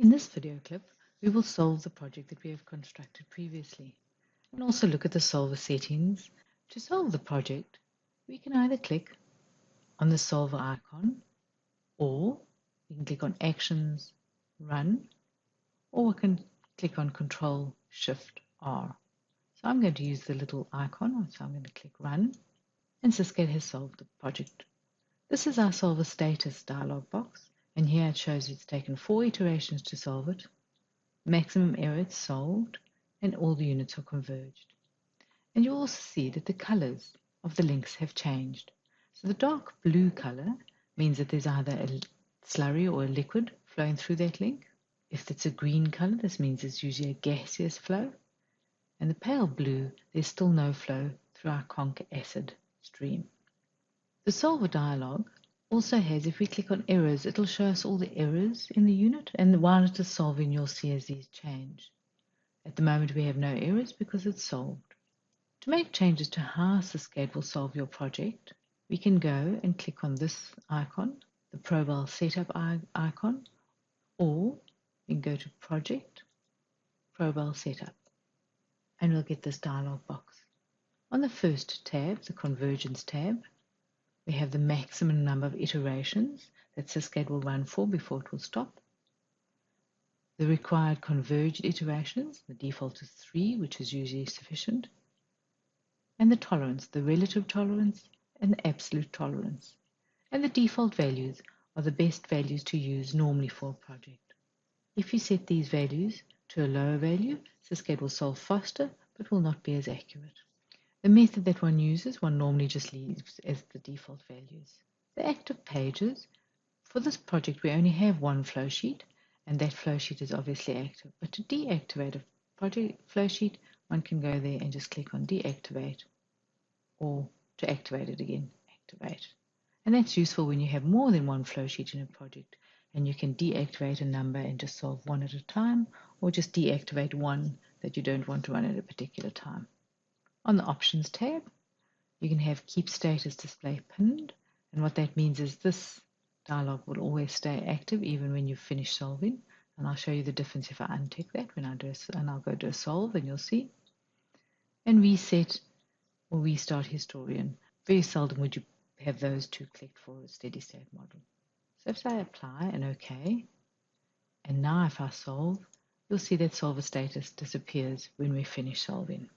In this video clip, we will solve the project that we have constructed previously and also look at the solver settings. To solve the project, we can either click on the solver icon, or we can click on Actions, Run, or we can click on Control-Shift-R. So I'm going to use the little icon, so I'm going to click Run, and Syscale has solved the project. This is our solver status dialog box, and here it shows it's taken 4 iterations to solve it. Maximum error is solved, and all the units are converged. And you also see that the colors of the links have changed. So the dark blue color means that there's either a slurry or a liquid flowing through that link. If it's a green color, this means it's usually a gaseous flow. And the pale blue, there's still no flow through our conch acid stream. The solver dialog also has, if we click on errors, it'll show us all the errors in the unit, and while it is solving, you'll see as these change. At the moment, we have no errors because it's solved. To make changes to how Syscale will solve your project, we can go and click on this icon, the Profile Setup icon, or we can go to Project, Profile Setup, and we'll get this dialog box. On the first tab, the Convergence tab, we have the maximum number of iterations that Syscale will run for before it will stop. The required converged iterations, the default is 3, which is usually sufficient. And the tolerance, the relative tolerance and the absolute tolerance. And the default values are the best values to use normally for a project. If you set these values to a lower value, Syscale will solve faster but will not be as accurate. The method that one uses, one normally just leaves as the default values. The active pages, for this project we only have one flow sheet, and that flow sheet is obviously active. But to deactivate a project flow sheet, one can go there and just click on deactivate, or to activate it again, activate. And that's useful when you have more than one flow sheet in a project, and you can deactivate a number and just solve one at a time, or just deactivate one that you don't want to run at a particular time. On the Options tab, you can have Keep Status Display Pinned, and what that means is this dialog will always stay active even when you've finished solving. And I'll show you the difference if I untick that when I do and I'll go to a solve, and you'll see. And Reset or Restart Historian. Very seldom would you have those two clicked for a steady state model. So if I apply and OK, and now if I solve, you'll see that solver status disappears when we finish solving.